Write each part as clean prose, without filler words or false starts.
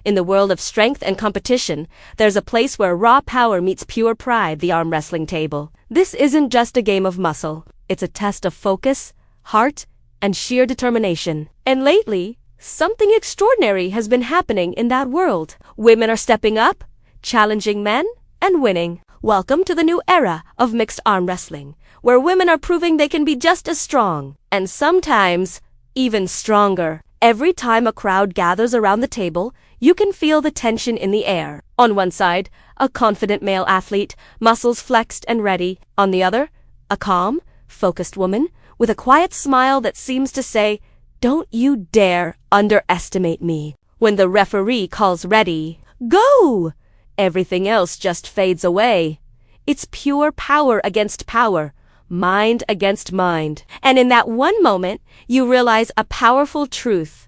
In the world of strength and competition, there's a place where raw power meets pure pride, the arm wrestling table. This isn't just a game of muscle. It's a test of focus, heart, and sheer determination. And lately, something extraordinary has been happening in that world. Women are stepping up, challenging men, and winning. Welcome to the new era of mixed arm wrestling, where women are proving they can be just as strong, and sometimes even stronger. Every time a crowd gathers around the table, you can feel the tension in the air. On one side, a confident male athlete, muscles flexed and ready. On the other, a calm, focused woman with a quiet smile that seems to say, "Don't you dare underestimate me." When the referee calls ready, go! Everything else just fades away. It's pure power against power, mind against mind. And in that one moment, you realize a powerful truth.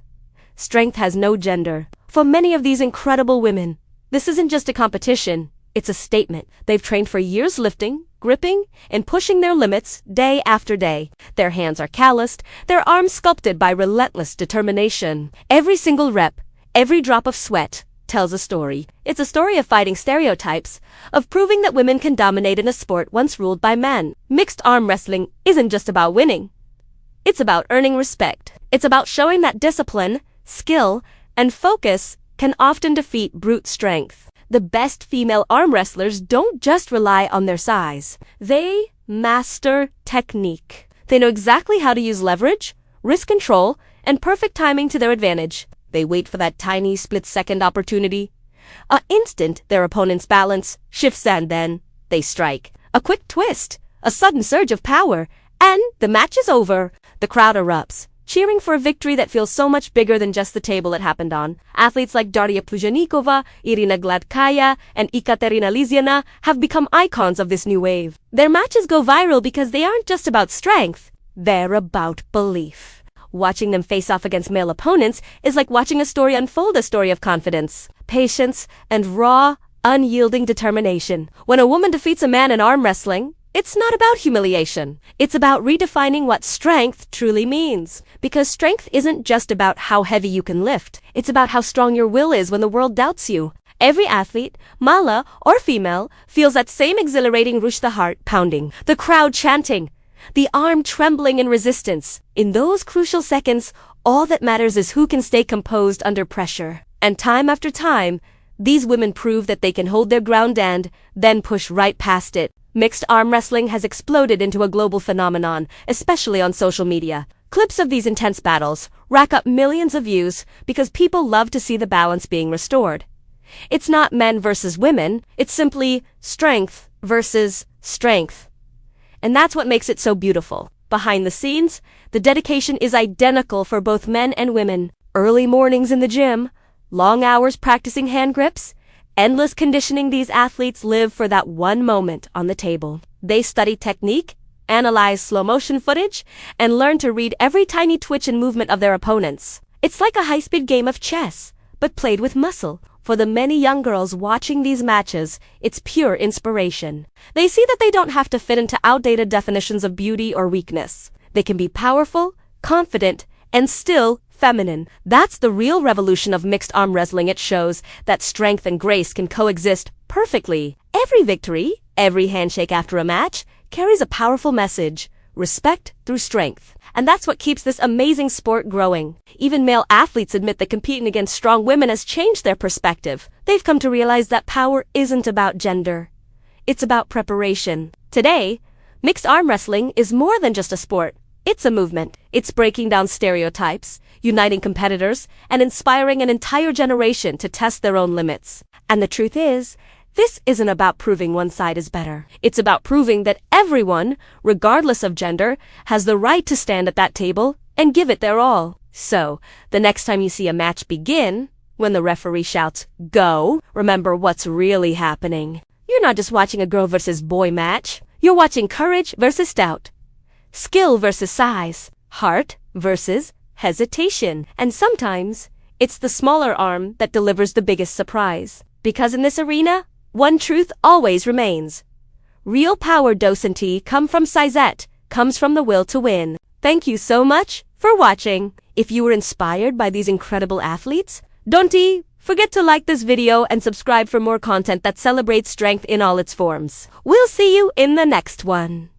Strength has no gender. For many of these incredible women, this isn't just a competition, it's a statement. They've trained for years lifting, gripping, and pushing their limits day after day. Their hands are calloused, their arms sculpted by relentless determination. Every single rep, every drop of sweat, tells a story. It's a story of fighting stereotypes, of proving that women can dominate in a sport once ruled by men. Mixed arm wrestling isn't just about winning. It's about earning respect. It's about showing that discipline, skill, and focus can often defeat brute strength. The best female arm wrestlers don't just rely on their size. They master technique. They know exactly how to use leverage, wrist control, and perfect timing to their advantage. They wait for that tiny split-second opportunity. An instant their opponent's balance shifts and then they strike. A quick twist, a sudden surge of power, and the match is over. The crowd erupts, cheering for a victory that feels so much bigger than just the table it happened on. Athletes like Daria Plujanikova, Irina Gladkaya, and Ekaterina Lizyana have become icons of this new wave. Their matches go viral because they aren't just about strength, they're about belief. Watching them face off against male opponents is like watching a story unfold, a story of confidence, patience, and raw, unyielding determination. When a woman defeats a man in arm wrestling, it's not about humiliation. It's about redefining what strength truly means. Because strength isn't just about how heavy you can lift. It's about how strong your will is when the world doubts you. Every athlete, male or female, feels that same exhilarating rush, the heart pounding, the crowd chanting, the arm trembling in resistance. In those crucial seconds, all that matters is who can stay composed under pressure. And time after time, these women prove that they can hold their ground and then push right past it. Mixed arm wrestling has exploded into a global phenomenon, especially on social media. Clips of these intense battles rack up millions of views because people love to see the balance being restored. It's not men versus women, it's simply strength versus strength. And that's what makes it so beautiful. Behind the scenes, the dedication is identical for both men and women. Early mornings in the gym, long hours practicing hand grips, endless conditioning. These athletes live for that one moment on the table. They study technique, analyze slow motion footage, and learn to read every tiny twitch and movement of their opponents. It's like a high-speed game of chess, but played with muscle. For the many young girls watching these matches, it's pure inspiration. They see that they don't have to fit into outdated definitions of beauty or weakness. They can be powerful, confident, and still feminine. That's the real revolution of mixed arm wrestling. It shows that strength and grace can coexist perfectly. Every victory, every handshake after a match, carries a powerful message: respect through strength. And that's what keeps this amazing sport growing. Even male athletes admit that competing against strong women has changed their perspective. They've come to realize that power isn't about gender. It's about preparation. Today, mixed arm wrestling is more than just a sport. It's a movement. It's breaking down stereotypes, uniting competitors, and inspiring an entire generation to test their own limits. And the truth is, this isn't about proving one side is better. It's about proving that everyone, regardless of gender, has the right to stand at that table and give it their all. So, the next time you see a match begin, when the referee shouts, "Go," remember what's really happening. You're not just watching a girl versus boy match. You're watching courage versus doubt, skill versus size, heart versus hesitation. And sometimes, it's the smaller arm that delivers the biggest surprise. Because in this arena, one truth always remains. Real power doesn't come from sizette, comes from the will to win. Thank you so much for watching. If you were inspired by these incredible athletes, don't Forget to like this video and subscribe for more content that celebrates strength in all its forms. We'll see you in the next one.